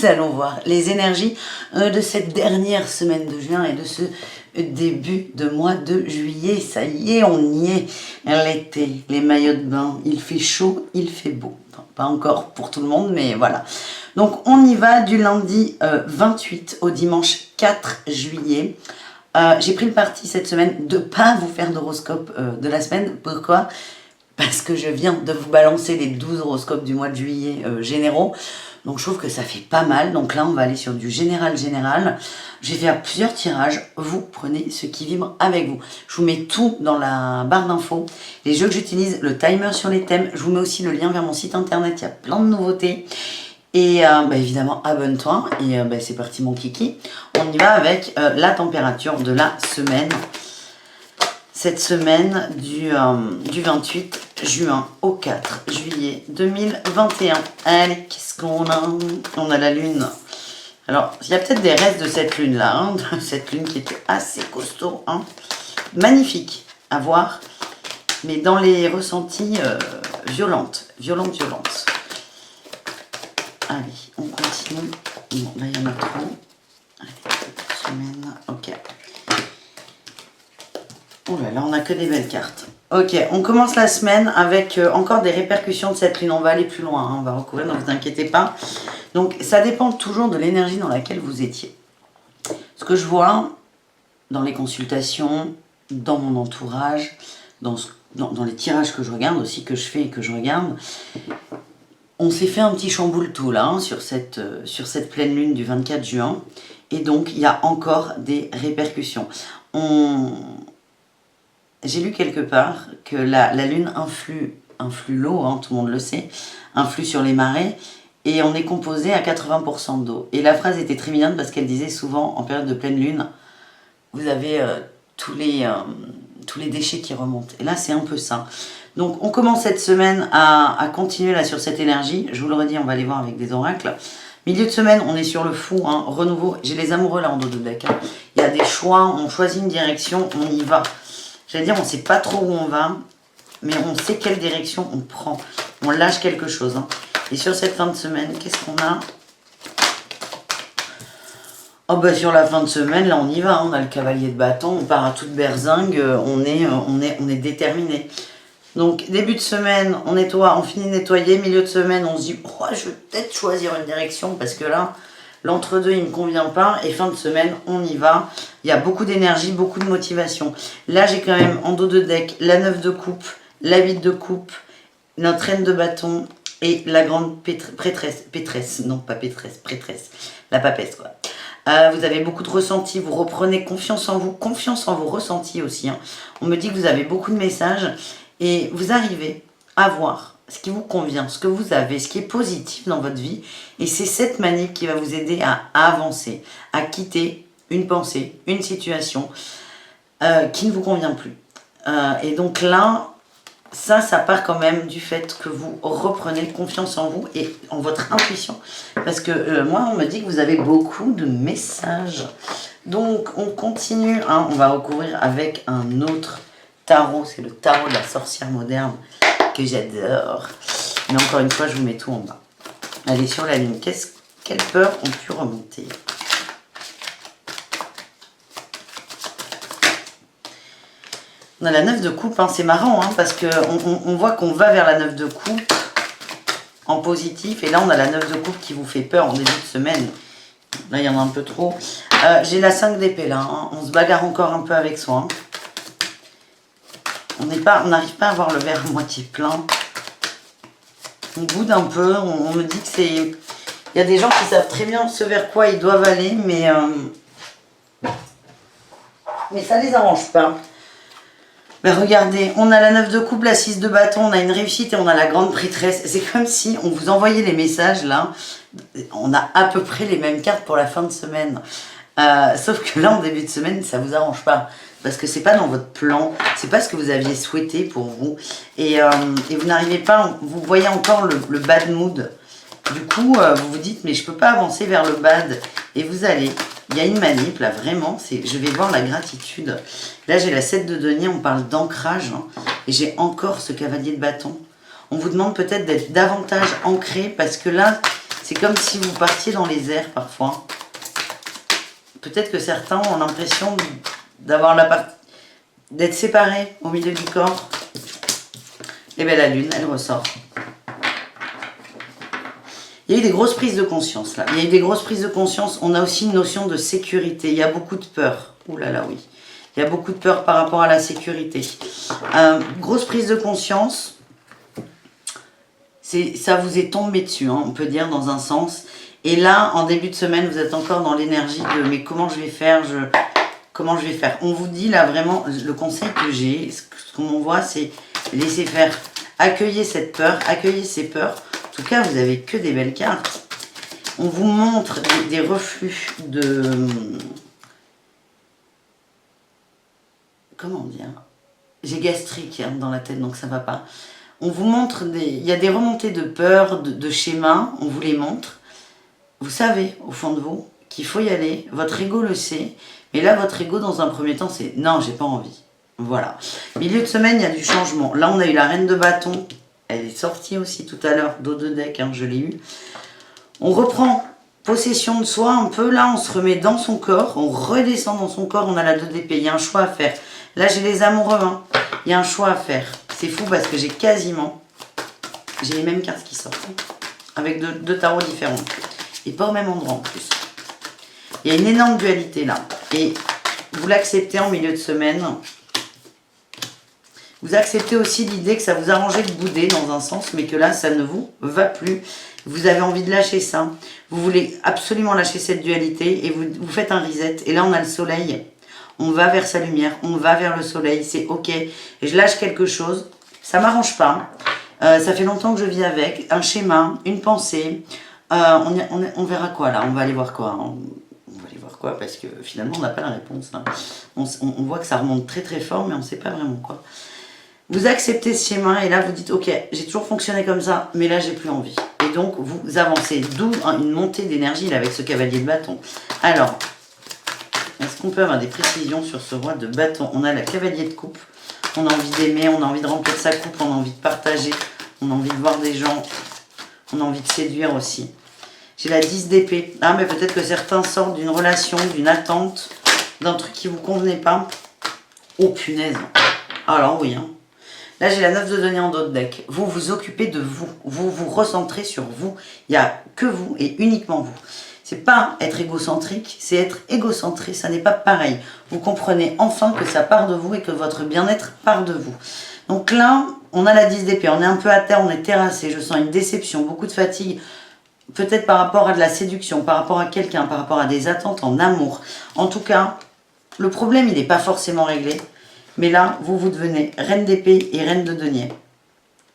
nous allons voir les énergies de cette dernière semaine de juin et de ce début de mois de juillet. Ça y est, on y est. L'été, les maillots de bain, il fait chaud, il fait beau. Enfin, pas encore pour tout le monde, mais voilà. Donc on y va du lundi 28 au dimanche 4 juillet. J'ai pris le parti cette semaine de ne pas vous faire d'horoscope de la semaine. Pourquoi ? Parce que je viens de vous balancer les 12 horoscopes du mois de juillet généraux. Donc je trouve que ça fait pas mal. Donc là, on va aller sur du général. Je vais faire plusieurs tirages. Vous prenez ce qui vibre avec vous. Je vous mets tout dans la barre d'infos. Les jeux que j'utilise, le timer sur les thèmes. Je vous mets aussi le lien vers mon site internet. Il y a plein de nouveautés. Et évidemment, abonne-toi. Et c'est parti mon kiki. On y va avec la température de la semaine. Cette semaine du 28 juin au 4 juillet 2021. Allez, qu'est-ce qu'on a ? On a la lune. Alors, il y a peut-être des restes de cette lune-là. Hein, cette lune qui était assez costaud. Hein. Magnifique à voir. Mais dans les ressentis violentes. Allez, on continue. Bon, là, il y en a trop. Allez, semaine. Ok. Oh là là, on n'a que des belles cartes. Ok, on commence la semaine avec encore des répercussions de cette lune. On va aller plus loin, hein, on va recouvrir, ne vous inquiétez pas. Donc, ça dépend toujours de l'énergie dans laquelle vous étiez. Ce que je vois dans les consultations, dans mon entourage, dans les tirages que je regarde aussi, que je fais et que je regarde, on s'est fait un petit chamboule tout là, hein, sur cette pleine lune du 24 juin. Et donc, il y a encore des répercussions. J'ai lu quelque part que la lune influe l'eau, hein, tout le monde le sait, influe sur les marées, et on est composé à 80% d'eau. Et la phrase était très mignonne parce qu'elle disait souvent, en période de pleine lune, vous avez tous les déchets qui remontent. Et là, c'est un peu ça. Donc, on commence cette semaine à continuer là sur cette énergie. Je vous le redis, on va aller voir avec des oracles. Milieu de semaine, on est sur le fou, hein, renouveau. J'ai les amoureux là en dos de deck. Hein. Il y a des choix, on choisit une direction, on y va. J'allais dire, on ne sait pas trop où on va, mais on sait quelle direction on prend. On lâche quelque chose. Hein. Et sur cette fin de semaine, qu'est-ce qu'on a ? Oh bah sur la fin de semaine, là on y va. Hein. On a le cavalier de bâton, on part à toute berzingue, on est déterminé. Donc début de semaine, on nettoie, on finit de nettoyer. Milieu de semaine, on se dit, oh, je vais peut-être choisir une direction parce que là, l'entre-deux, il ne me convient pas. Et fin de semaine, on y va. Il y a beaucoup d'énergie, beaucoup de motivation. Là, j'ai quand même en dos de deck la 9 de coupe, la 8 de coupe, notre reine de bâton et la grande prêtresse. Non, pas prêtresse. La papesse, quoi. Vous avez beaucoup de ressentis, vous reprenez confiance en vos ressentis aussi. Hein. On me dit que vous avez beaucoup de messages et vous arrivez à voir ce qui vous convient, ce que vous avez, ce qui est positif dans votre vie. Et c'est cette manip qui va vous aider à avancer, à quitter une pensée, une situation qui ne vous convient plus. Et donc là, ça part quand même du fait que vous reprenez confiance en vous et en votre intuition. Parce que moi, on me dit que vous avez beaucoup de messages. Donc, on continue. Hein, on va recouvrir avec un autre tarot. C'est le tarot de la sorcière moderne que j'adore. Mais encore une fois, je vous mets tout en bas. Allez, sur la lune, quelles peurs ont pu remonter ? On a la 9 de coupe, hein. C'est marrant, hein, parce qu'on voit qu'on va vers la 9 de coupe en positif. Et là, on a la 9 de coupe qui vous fait peur en début de semaine. Là, il y en a un peu trop. J'ai la 5 d'épée, là. Hein. On se bagarre encore un peu avec soi. Hein. On n'arrive pas à voir le verre à moitié plein. On boude un peu. On me dit que c'est... Il y a des gens qui savent très bien ce vers quoi ils doivent aller, mais ça les arrange pas. Mais regardez, on a la 9 de coupe, la 6 de bâton, on a une réussite et on a la grande prêtresse. C'est comme si on vous envoyait les messages là. On a à peu près les mêmes cartes pour la fin de semaine. Sauf que là, en début de semaine, ça vous arrange pas. Parce que c'est pas dans votre plan, c'est pas ce que vous aviez souhaité pour vous. Et vous n'arrivez pas, vous voyez encore le bad mood. Du coup, vous vous dites, mais je peux pas avancer vers le bad. Et vous allez... Il y a une manip là, vraiment, je vais voir la gratitude. Là, j'ai la 7 de denier, on parle d'ancrage. Hein, et j'ai encore ce cavalier de bâton. On vous demande peut-être d'être davantage ancré parce que là, C'est comme si vous partiez dans les airs parfois. Peut-être que certains ont l'impression d'avoir d'être séparés au milieu du corps. Et bien la lune, elle ressort. Il y a eu des grosses prises de conscience là. Il y a eu des grosses prises de conscience. On a aussi une notion de sécurité. Il y a beaucoup de peur. Ouh là là, oui. Il y a beaucoup de peur par rapport à la sécurité. Grosse prise de conscience. Ça vous est tombé dessus, hein, on peut dire dans un sens. Et là, en début de semaine, vous êtes encore dans l'énergie de mais comment je vais faire comment je vais faire. On vous dit là vraiment, le conseil que j'ai, ce qu'on voit, c'est laisser faire. Accueillez cette peur, accueillez ces peurs. En tout cas, vous n'avez que des belles cartes. On vous montre des reflux de... Comment dire? J'ai gastrique hein, dans la tête, donc ça ne va pas. On vous montre il y a des remontées de peur, de schémas, on vous les montre. Vous savez, au fond de vous, qu'il faut y aller. Votre ego le sait. Mais là, votre ego, dans un premier temps, c'est « Non, j'ai pas envie ». Voilà. Milieu de semaine, il y a du changement. Là, on a eu la reine de bâton. Elle est sortie aussi tout à l'heure, dos de deck, hein, je l'ai eu. On reprend possession de soi un peu. Là, on se remet dans son corps. On redescend dans son corps. On a la 2 d'épée. Il y a un choix à faire. Là, j'ai les amoureux. Hein. Il y a un choix à faire. C'est fou parce que j'ai les mêmes cartes qui sortent. Hein, avec deux tarots différents. Et pas au même endroit en plus. Il y a une énorme dualité là. Et vous l'acceptez en milieu de semaine. Vous acceptez aussi l'idée que ça vous arrangeait de bouder dans un sens, mais que là, ça ne vous va plus. Vous avez envie de lâcher ça. Vous voulez absolument lâcher cette dualité et vous faites un reset. Et là, on a le soleil. On va vers sa lumière, on va vers le soleil. C'est ok. Et je lâche quelque chose. Ça ne m'arrange pas. Ça fait longtemps que je vis avec. Un schéma, une pensée. On verra quoi là. On va aller voir quoi. On va aller voir quoi parce que finalement, on n'a pas la réponse. Là. On voit que ça remonte très très fort, mais on ne sait pas vraiment quoi. Vous acceptez ce schéma et là vous dites ok, j'ai toujours fonctionné comme ça, mais là j'ai plus envie. Et donc vous avancez, d'où une montée d'énergie avec ce cavalier de bâton. Alors, est-ce qu'on peut avoir des précisions sur ce roi de bâton? On a le cavalier de coupe, on a envie d'aimer, on a envie de remplir sa coupe, on a envie de partager, on a envie de voir des gens, on a envie de séduire aussi. J'ai la 10 d'épée. Ah mais peut-être que certains sortent d'une relation, d'une attente, d'un truc qui vous convenait pas. Oh punaise. Alors oui hein. Là, j'ai la 9 de denier en dos de deck. Vous vous occupez de vous. Vous vous recentrez sur vous. Il n'y a que vous et uniquement vous. C'est pas être égocentrique, c'est être égocentré. Ça n'est pas pareil. Vous comprenez enfin que ça part de vous et que votre bien-être part de vous. Donc là, on a la 10 d'épée. On est un peu à terre, on est terrassé. Je sens une déception, beaucoup de fatigue. Peut-être par rapport à de la séduction, par rapport à quelqu'un, par rapport à des attentes en amour. En tout cas, le problème, il n'est pas forcément réglé. Mais là, vous devenez reine d'épée et reine de denier.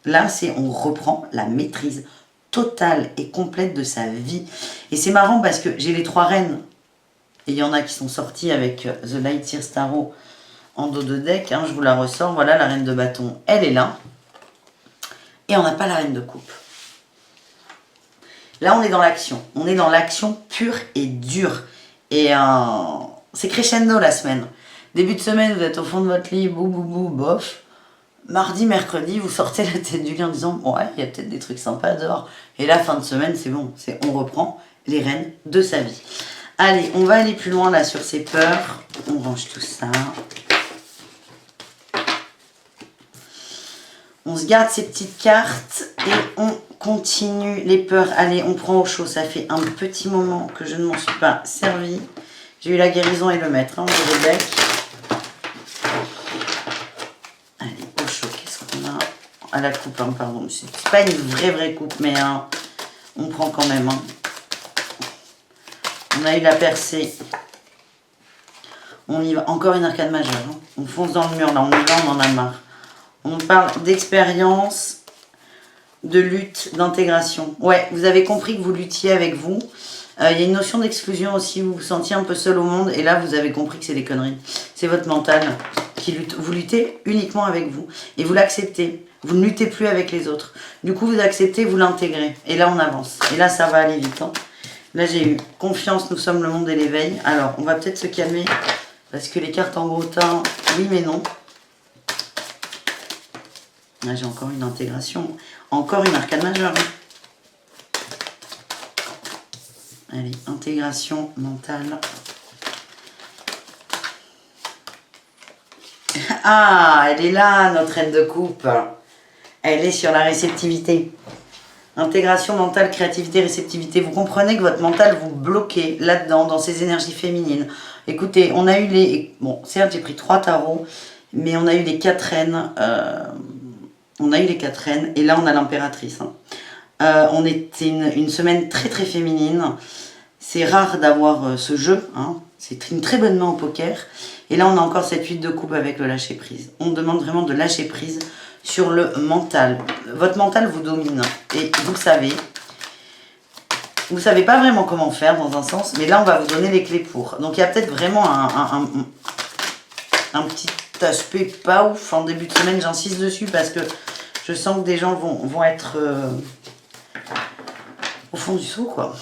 Là, on reprend la maîtrise totale et complète de sa vie. Et c'est marrant parce que j'ai les 3 reines. Et il y en a qui sont sorties avec The Light Year Tarot en dos de deck. Hein, je vous la ressors. Voilà, la reine de bâton, elle est là. Et on n'a pas la reine de coupe. Là, on est dans l'action. On est dans l'action pure et dure. Et c'est crescendo la semaine. Début de semaine, vous êtes au fond de votre lit, bou, bou, bou, bof. Mardi, mercredi, vous sortez la tête du lit en disant « Ouais, il y a peut-être des trucs sympas dehors. » Et la fin de semaine, c'est bon. On reprend les rênes de sa vie. Allez, on va aller plus loin là sur ces peurs. On range tout ça. On se garde ces petites cartes et on continue les peurs. Allez, on prend au chaud. Ça fait un petit moment que je ne m'en suis pas servi. J'ai eu la guérison et le maître, hein, au deck. Allez, au chaud, qu'est-ce qu'on a? À la coupe, hein, pardon. C'est pas une vraie coupe, mais on prend quand même. Hein. On a eu la percée. On y va. Encore une arcade majeure. Hein. On fonce dans le mur, là. On y va, on en a marre. On parle d'expérience, de lutte, d'intégration. Ouais, vous avez compris que vous luttiez avec vous. Il y a une notion d'exclusion aussi, vous vous sentiez un peu seul au monde, et là vous avez compris que c'est des conneries. C'est votre mental qui lutte. Vous luttez uniquement avec vous, et vous l'acceptez. Vous ne luttez plus avec les autres. Du coup vous acceptez, vous l'intégrez, et là on avance. Et là ça va aller vite. Hein. Là j'ai eu confiance, nous sommes le monde et l'éveil. Alors on va peut-être se calmer, parce que les cartes en gros teint, oui mais non. Là j'ai encore une intégration, encore une arcane majeure. Allez, intégration mentale. Ah, elle est là, notre reine de coupe. Elle est sur la réceptivité. Intégration mentale, créativité, réceptivité. Vous comprenez que votre mental vous bloquez là-dedans, dans ces énergies féminines. Écoutez, on a eu les... Bon, certes, j'ai pris 3 tarots, mais on a eu les 4 reines. On a eu les 4 reines, et là, on a l'impératrice. Hein. On était une semaine très, très féminine. C'est rare d'avoir ce jeu. Hein. C'est une très bonne main au poker. Et là, on a encore cette 8 de coupe avec le lâcher-prise. On demande vraiment de lâcher prise sur le mental. Votre mental vous domine. Et vous le savez. Vous ne savez pas vraiment comment faire dans un sens. Mais là, on va vous donner les clés pour. Donc, il y a peut-être vraiment un petit aspect pas ouf en début de semaine. J'insiste dessus parce que je sens que des gens vont être au fond du seau, quoi.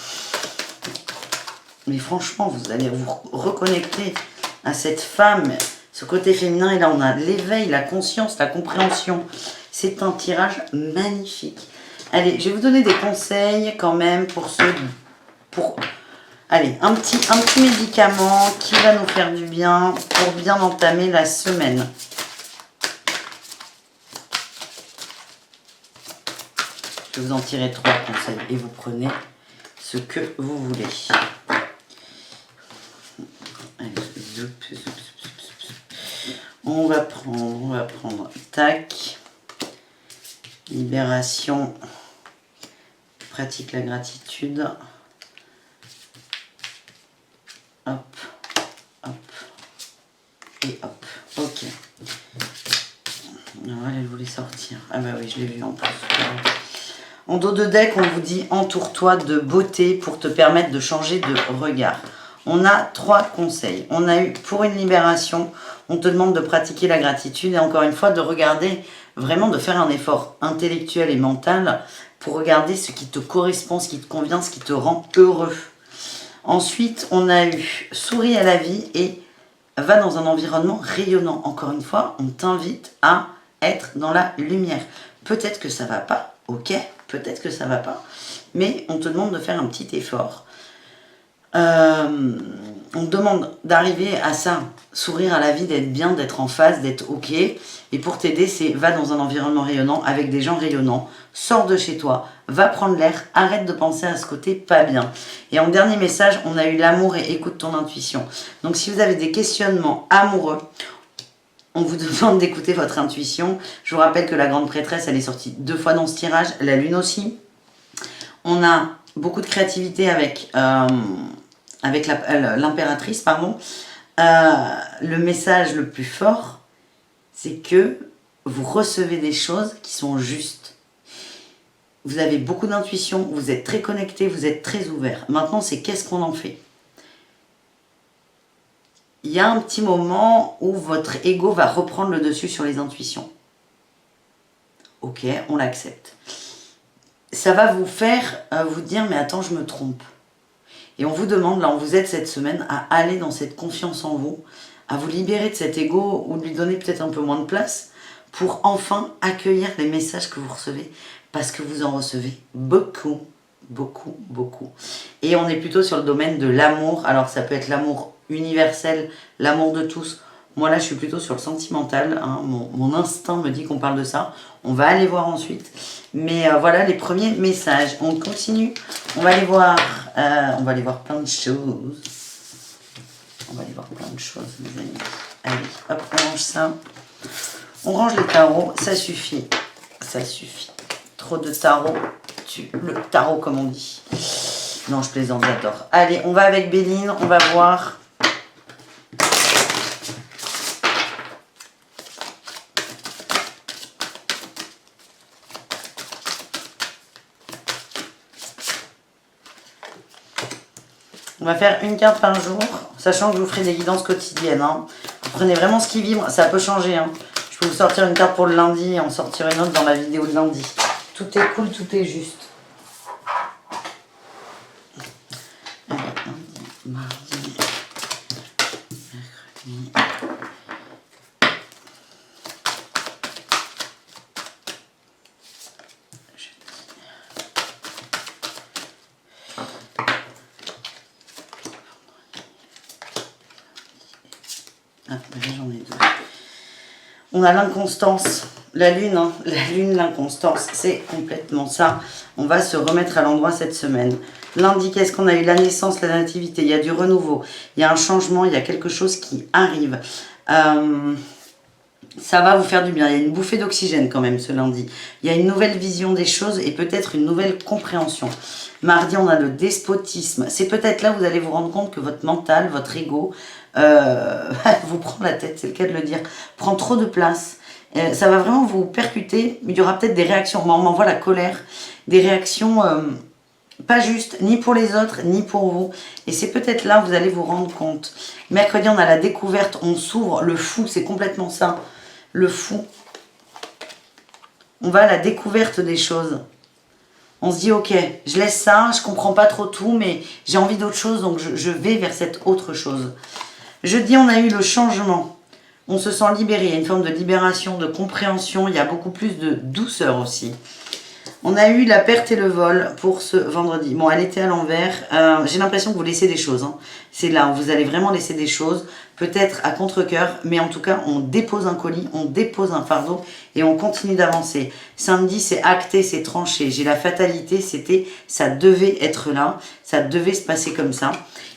Mais franchement, vous allez vous reconnecter à cette femme, ce côté féminin. Et là, on a l'éveil, la conscience, la compréhension. C'est un tirage magnifique. Allez, je vais vous donner des conseils quand même pour ceux... Allez, un petit médicament qui va nous faire du bien pour bien entamer la semaine. Je vais vous en tirer 3 conseils et vous prenez ce que vous voulez. Allez, on va prendre, tac, libération, pratique la gratitude, hop, hop, et hop, ok. Alors, elle voulait sortir, ah bah oui, je l'ai vu en plus. En dos de deck, on vous dit entoure-toi de beauté pour te permettre de changer de regard. On a 3 conseils. On a eu pour une libération, on te demande de pratiquer la gratitude et encore une fois de regarder, vraiment de faire un effort intellectuel et mental pour regarder ce qui te correspond, ce qui te convient, ce qui te rend heureux. Ensuite, on a eu souris à la vie et va dans un environnement rayonnant. Encore une fois, on t'invite à être dans la lumière. Peut-être que ça va pas, ok, peut-être que ça va pas, mais on te demande de faire un petit effort. On te demande d'arriver à ça, sourire à la vie, d'être bien, d'être en phase, d'être ok. Et pour t'aider, c'est va dans un environnement rayonnant avec des gens rayonnants, sors de chez toi, va prendre l'air, arrête de penser à ce côté pas bien. Et en dernier message, on a eu l'amour et écoute ton intuition. Donc si vous avez des questionnements amoureux, on vous demande d'écouter votre intuition. Je vous rappelle que la grande prêtresse, elle est sortie 2 fois dans ce tirage, la lune aussi. On a beaucoup de créativité avec l'impératrice, pardon. Le message le plus fort, c'est que vous recevez des choses qui sont justes. Vous avez beaucoup d'intuition, vous êtes très connecté, vous êtes très ouvert. Maintenant, c'est qu'est-ce qu'on en fait? Il y a un petit moment où votre ego va reprendre le dessus sur les intuitions. Ok, on l'accepte. Ça va vous faire vous dire, mais attends, je me trompe. Et on vous demande, là, on vous aide cette semaine à aller dans cette confiance en vous, à vous libérer de cet ego ou de lui donner peut-être un peu moins de place pour enfin accueillir les messages que vous recevez parce que vous en recevez beaucoup, beaucoup, beaucoup. Et on est plutôt sur le domaine de l'amour. Alors, ça peut être l'amour universel, l'amour de tous. Moi, là, je suis plutôt sur le sentimental. Hein. Mon instinct me dit qu'on parle de ça. On va aller voir ensuite. Mais voilà les premiers messages. On continue. On va aller voir plein de choses. On va aller voir plein de choses, mes amis. Allez, hop, on range ça. On range les tarots. Ça suffit. Ça suffit. Trop de tarots. Tue le tarot, comme on dit. Non, je plaisante, j'adore. Allez, on va avec Béline. On va voir... On va faire une carte par jour, sachant que je vous ferai des guidances quotidiennes. Hein. Vous prenez vraiment ce qui vibre, ça peut changer. Hein. Je peux vous sortir une carte pour le lundi et en sortir une autre dans la vidéo de lundi. Tout est cool, tout est juste. Allez, lundi, mardi, mercredi. Ah, déjà j'en ai deux. On a l'inconstance, la lune, hein, la lune, l'inconstance, c'est complètement ça. On va se remettre à l'endroit cette semaine. Lundi, qu'est-ce qu'on a eu? La naissance, la nativité, il y a du renouveau, il y a un changement, il y a quelque chose qui arrive. Ça va vous faire du bien, il y a une bouffée d'oxygène quand même ce lundi. Il y a une nouvelle vision des choses et peut-être une nouvelle compréhension. Mardi, on a le despotisme. C'est peut-être là où vous allez vous rendre compte que votre mental, votre ego, vous prend la tête, c'est le cas de le dire, prend trop de place. Ça va vraiment vous percuter. Il y aura peut-être des réactions. Moi, on m'envoie la colère, des réactions pas justes, ni pour les autres, ni pour vous. Et c'est peut-être là où vous allez vous rendre compte. Mercredi, on a la découverte, on s'ouvre. Le fou, c'est complètement ça. Le fou. On va à la découverte des choses. On se dit, ok, je laisse ça, je comprends pas trop tout, mais j'ai envie d'autre chose, donc je vais vers cette autre chose. Jeudi, on a eu le changement. On se sent libéré, il y a une forme de libération, de compréhension, il y a beaucoup plus de douceur aussi. On a eu la perte et le vol pour ce vendredi. Bon, elle était à l'envers. J'ai l'impression que vous laissez des choses. Hein. C'est là où vous allez vraiment laisser des choses. Peut-être à contre-cœur, mais en tout cas, on dépose un colis, on dépose un fardeau et on continue d'avancer. Samedi, c'est acté, c'est tranché. J'ai la fatalité, c'était, ça devait être là, ça devait se passer comme ça.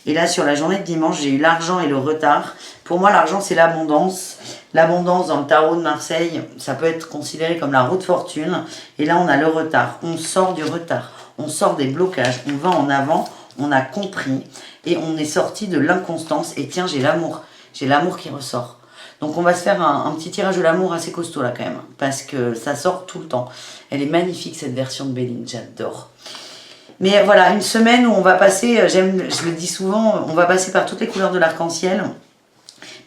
Et là, sur la journée de dimanche, j'ai eu l'argent et le retard. Pour moi, l'argent, c'est l'abondance. L'abondance dans le tarot de Marseille, ça peut être considéré comme la roue de fortune. Et là, on a le retard. On sort du retard. On sort des blocages. On va en avant. On a compris. Et on est sorti de l'inconstance. Et tiens, j'ai l'amour. J'ai l'amour qui ressort. Donc, on va se faire un petit tirage de l'amour assez costaud là quand même. Parce que ça sort tout le temps. Elle est magnifique cette version de Béline. J'adore. Mais voilà, une semaine où on va passer, je le dis souvent, on va passer par toutes les couleurs de l'arc-en-ciel.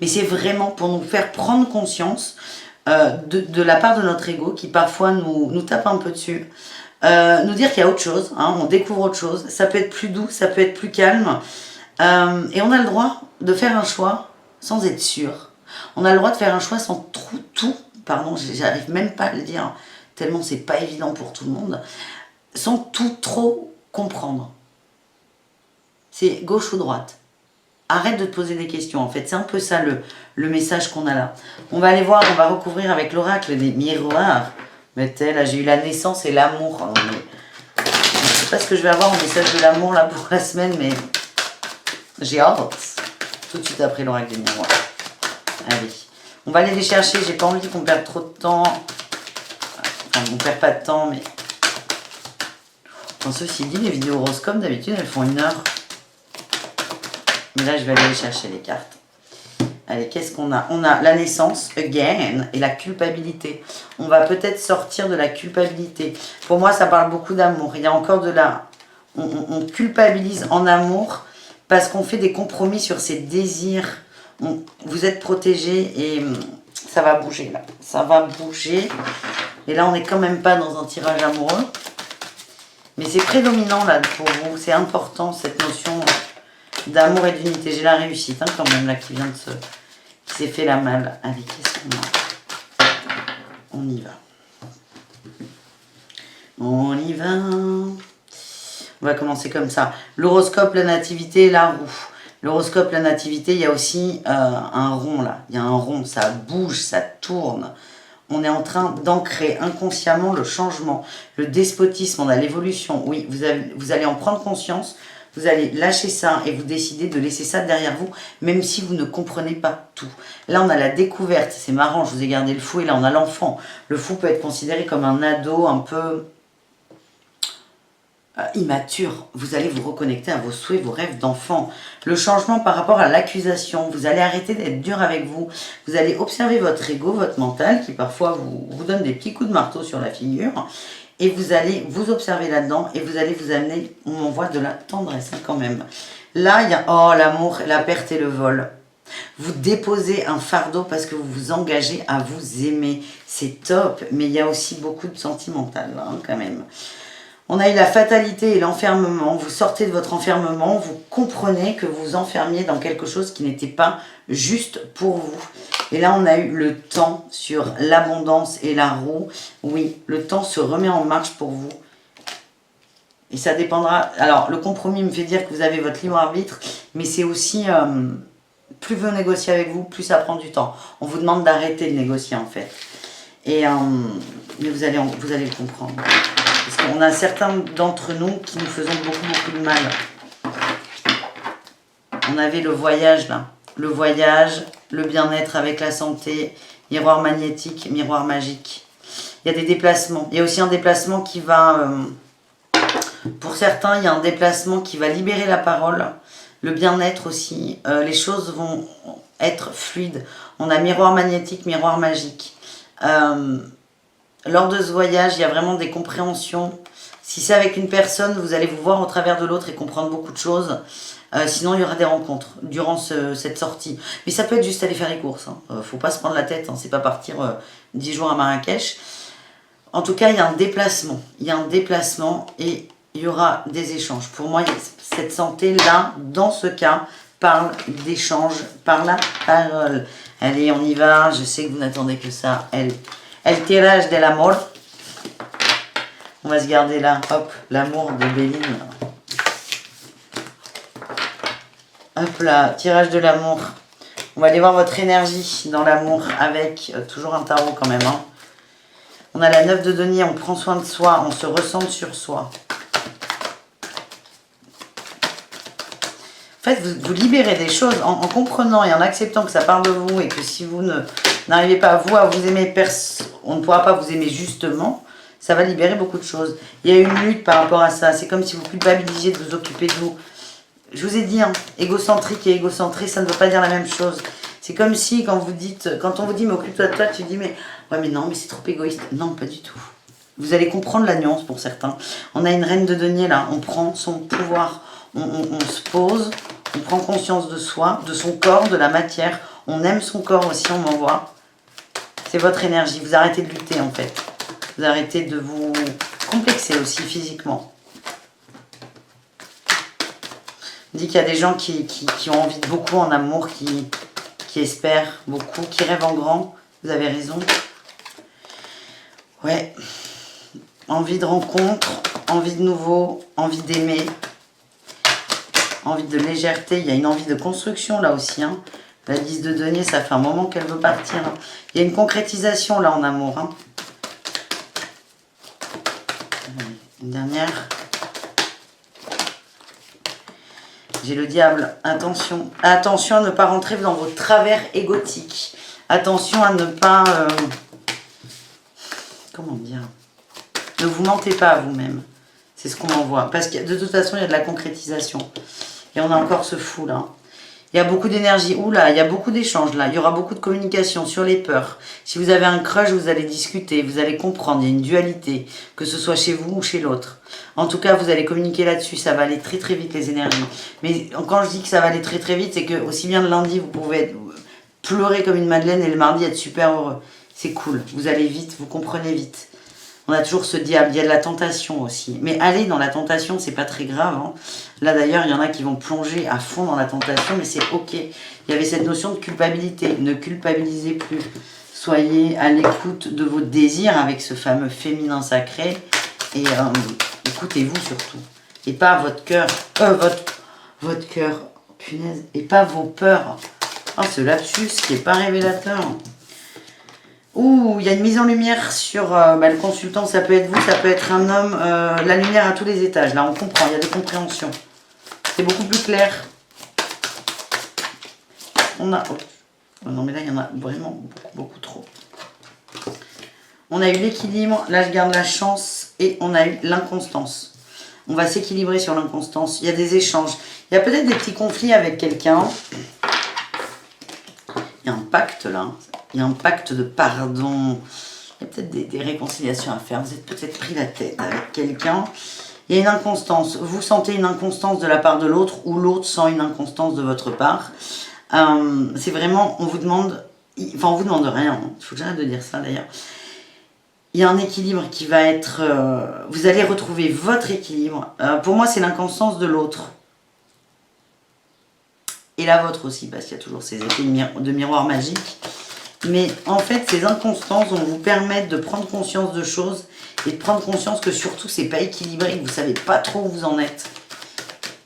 Mais c'est vraiment pour nous faire prendre conscience de la part de notre ego qui parfois nous tape un peu dessus. Nous dire qu'il y a autre chose, hein, on découvre autre chose. Ça peut être plus doux, ça peut être plus calme. Et on a le droit de faire un choix sans être sûr. On a le droit de faire un choix sans pardon, j'arrive même pas à le dire, tellement c'est pas évident pour tout le monde, sans tout trop comprendre. C'est gauche ou droite. Arrête de te poser des questions, en fait. C'est un peu ça le message qu'on a là. On va aller voir, on va recouvrir avec l'oracle des miroirs. Mais là, j'ai eu la naissance et l'amour. Je ne sais pas ce que je vais avoir en message de l'amour là pour la semaine, mais j'ai hâte. Tout de suite après l'oracle des miroirs. Allez. On va aller les chercher. J'ai pas envie qu'on perde trop de temps. Enfin, on perd pas de temps, mais... Enfin, ceci dit, les vidéos horoscopes, d'habitude, elles font 1 heure. Mais là, je vais aller les chercher, les cartes. Allez, qu'est-ce qu'on a? On a la naissance, again, et la culpabilité. On va peut-être sortir de la culpabilité. Pour moi, ça parle beaucoup d'amour. Il y a encore de la... On culpabilise en amour parce qu'on fait des compromis sur ses désirs. Vous êtes protégé et ça va bouger, là. Ça va bouger. Et là, on n'est quand même pas dans un tirage amoureux. Mais c'est prédominant, là, pour vous. C'est important, cette notion... d'amour et d'unité. J'ai la réussite hein, quand même là qui vient de se... qui s'est fait la malle. Allez, qu'est-ce qu'on a? On y va. On y va. On va commencer comme ça. L'horoscope, la nativité, la roue. L'horoscope, la nativité, il y a aussi un rond là. Il y a un rond, ça bouge, ça tourne. On est en train d'ancrer inconsciemment le changement, le despotisme, on a l'évolution. Oui, vous allez en prendre conscience. Vous allez lâcher ça et vous décidez de laisser ça derrière vous, même si vous ne comprenez pas tout. Là, on a la découverte. C'est marrant, je vous ai gardé le fou et là, on a l'enfant. Le fou peut être considéré comme un ado un peu immature. Vous allez vous reconnecter à vos souhaits, vos rêves d'enfant. Le changement par rapport à l'accusation. Vous allez arrêter d'être dur avec vous. Vous allez observer votre ego, votre mental, qui parfois vous donne des petits coups de marteau sur la figure. Et vous allez vous observer là-dedans et vous allez vous amener, on envoie de la tendresse hein, quand même. Là, il y a l'amour, la perte et le vol. Vous déposez un fardeau parce que vous vous engagez à vous aimer. C'est top, mais il y a aussi beaucoup de sentimental hein, quand même. On a eu la fatalité et l'enfermement. Vous sortez de votre enfermement, vous comprenez que vous vous enfermiez dans quelque chose qui n'était pas juste pour vous. Et là, on a eu le temps sur l'abondance et la roue. Oui, le temps se remet en marche pour vous. Et ça dépendra... Alors, le compromis me fait dire que vous avez votre libre arbitre, mais c'est aussi plus vous négociez avec vous, plus ça prend du temps. On vous demande d'arrêter de négocier en fait. Et mais vous allez le comprendre. Parce qu'on a certains d'entre nous qui nous faisons beaucoup de mal. On avait le voyage là. Le voyage, le bien-être avec la santé, miroir magnétique, miroir magique. Il y a des déplacements. Il y a aussi un déplacement qui va... pour certains, il y a un déplacement qui va libérer la parole. Le bien-être aussi. Les choses vont être fluides. On a miroir magnétique, miroir magique. Lors de ce voyage, il y a vraiment des compréhensions. Si c'est avec une personne, vous allez vous voir au travers de l'autre et comprendre beaucoup de choses. Sinon, il y aura des rencontres durant cette sortie. Mais ça peut être juste aller faire les courses. Faut pas se prendre la tête. C'est pas partir 10 jours à Marrakech. En tout cas, il y a un déplacement. Il y a un déplacement et il y aura des échanges. Pour moi, cette santé-là, dans ce cas, parle d'échange par la parole. Allez, on y va. Je sais que vous n'attendez que ça. El tirage de l'amour. On va se garder là. Hop, l'amour de Béline. Hop là, tirage de l'amour. On va aller voir votre énergie dans l'amour avec toujours un tarot quand même. On a la 9 de denier, on prend soin de soi, on se ressent sur soi. En fait, vous libérez des choses en comprenant et en acceptant que ça parle de vous et que si vous n'arrivez pas à vous aimer, on ne pourra pas vous aimer justement. Ça va libérer beaucoup de choses. Il y a une lutte par rapport à ça. C'est comme si vous culpabilisiez de vous occuper de vous. Je vous ai dit, égocentrique et égocentré, ça ne veut pas dire la même chose. C'est comme si quand on vous dit mais occupe-toi de toi, tu dis mais ouais mais non mais c'est trop égoïste. Non, pas du tout. Vous allez comprendre la nuance pour certains. On a une reine de denier là, on prend son pouvoir, on se pose, on prend conscience de soi, de son corps, de la matière. On aime son corps aussi, on m'envoie. C'est votre énergie, vous arrêtez de lutter en fait. Vous arrêtez de vous complexer aussi physiquement. On dit qu'il y a des gens qui ont envie de beaucoup en amour, qui espèrent beaucoup, qui rêvent en grand. Vous avez raison. Ouais. Envie de rencontre, envie de nouveau, envie d'aimer, envie de légèreté. Il y a une envie de construction là aussi. La 10 de denier, ça fait un moment qu'elle veut partir. Il y a une concrétisation là en amour. Une dernière. J'ai le diable. Attention. Attention à ne pas rentrer dans vos travers égotiques. Attention à ne pas... comment dire? Ne vous mentez pas à vous-même. C'est ce qu'on envoie. Parce que de toute façon, il y a de la concrétisation. Et on a encore ce fou là. Il y a beaucoup d'énergie. Oula, il y a beaucoup d'échanges là. Il y aura beaucoup de communication sur les peurs. Si vous avez un crush, vous allez discuter, vous allez comprendre. Il y a une dualité, que ce soit chez vous ou chez l'autre. En tout cas, vous allez communiquer là-dessus. Ça va aller très très vite les énergies. Mais quand je dis que ça va aller très très vite, c'est que aussi bien le lundi, vous pouvez pleurer comme une madeleine et le mardi être super heureux. C'est cool. Vous allez vite, vous comprenez vite. On a toujours ce diable, il y a de la tentation aussi. Mais aller dans la tentation, c'est pas très grave. Là d'ailleurs, il y en a qui vont plonger à fond dans la tentation, mais c'est ok. Il y avait cette notion de culpabilité. Ne culpabilisez plus. Soyez à l'écoute de vos désirs avec ce fameux féminin sacré. Et écoutez-vous surtout. Et pas votre cœur. Votre cœur. Punaise. Et pas vos peurs. Oh, ce lapsus qui est pas révélateur. Ouh, il y a une mise en lumière sur le consultant, ça peut être vous, ça peut être un homme. La lumière à tous les étages, là on comprend, il y a des compréhensions. C'est beaucoup plus clair. On a... Oh, non mais là il y en a vraiment beaucoup trop. On a eu l'équilibre, là je garde la chance et on a eu l'inconstance. On va s'équilibrer sur l'inconstance, il y a des échanges. Il y a peut-être des petits conflits avec quelqu'un. Il y a un pacte là. Il y a un pacte de pardon. Il y a peut-être des réconciliations à faire. Vous êtes peut-être pris la tête avec quelqu'un. Il y a une inconstance. Vous sentez une inconstance de la part de l'autre ou l'autre sent une inconstance de votre part. C'est vraiment, on vous demande... Enfin, on vous demande rien. Il faut que j'arrête de dire ça d'ailleurs. Il y a un équilibre qui va être... vous allez retrouver votre équilibre. Pour moi, c'est l'inconstance de l'autre. Et la vôtre aussi, parce qu'il y a toujours ces effets de miroir magique. Mais en fait, ces inconstances vont vous permettre de prendre conscience de choses et de prendre conscience que surtout, c'est pas équilibré, que vous savez pas trop où vous en êtes.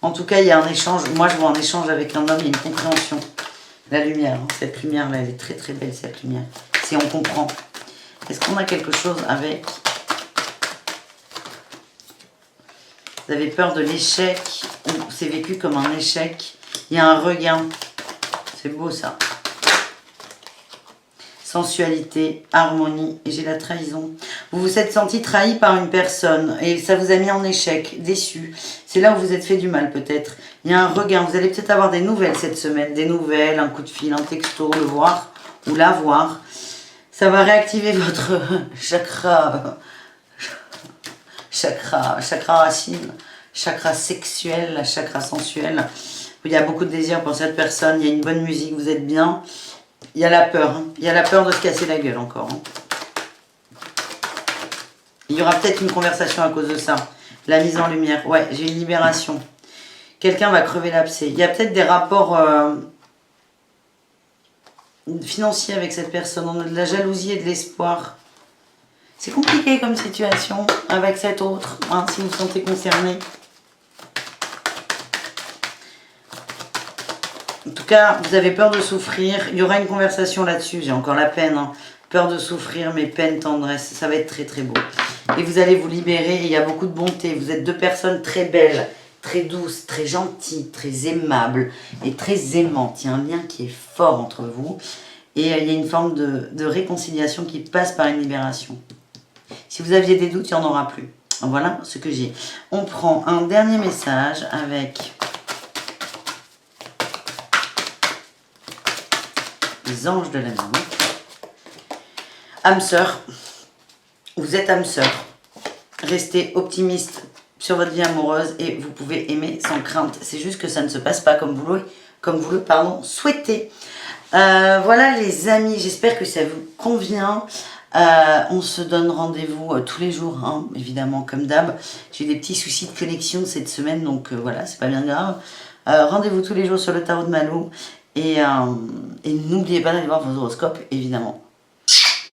En tout cas, il y a un échange. Moi, je vois un échange avec un homme, il y a une compréhension. La lumière, hein, cette lumière-là, elle est très très belle, cette lumière. Si on comprend. Est-ce qu'on a quelque chose avec... Vous avez peur de l'échec, ou c'est vécu comme un échec. Il y a un regain. C'est beau ça. Sensualité, harmonie, et j'ai la trahison. Vous vous êtes senti trahi par une personne et ça vous a mis en échec, déçu. C'est là où vous êtes fait du mal peut-être. Il y a un regain, vous allez peut-être avoir des nouvelles cette semaine, des nouvelles, un coup de fil, un texto, le voir ou la voir. Ça va réactiver votre chakra racine, chakra sexuel, chakra sensuel. Il y a beaucoup de désir pour cette personne, il y a une bonne musique, vous êtes bien. Il y a la peur, hein. Il y a la peur de se casser la gueule encore. Hein. Il y aura peut-être une conversation à cause de ça. La mise en lumière, ouais, j'ai une libération. Quelqu'un va crever l'abcès. Il y a peut-être des rapports financiers avec cette personne. On a de la jalousie et de l'espoir. C'est compliqué comme situation avec cet autre, hein, si vous vous sentez concerné. En tout cas, vous avez peur de souffrir. Il y aura une conversation là-dessus. J'ai encore la peine. Hein. Peur de souffrir, mais peine, tendresse. Ça va être très très beau. Et vous allez vous libérer. Et il y a beaucoup de bonté. Vous êtes deux personnes très belles, très douces, très gentilles, très aimables et très aimantes. Il y a un lien qui est fort entre vous. Et il y a une forme de réconciliation qui passe par une libération. Si vous aviez des doutes, il n'y en aura plus. Voilà ce que j'ai. On prend un dernier message avec... les anges de l'amour. Âme sœur, vous êtes âme sœur. Restez optimiste sur votre vie amoureuse et vous pouvez aimer sans crainte. C'est juste que ça ne se passe pas comme vous le souhaitez. Voilà les amis, j'espère que ça vous convient. On se donne rendez-vous tous les jours, hein, évidemment comme d'hab. J'ai eu des petits soucis de connexion cette semaine, donc voilà, c'est pas bien grave. Rendez-vous tous les jours sur le tarot de Malou. Et n'oubliez pas d'aller voir vos horoscopes, évidemment.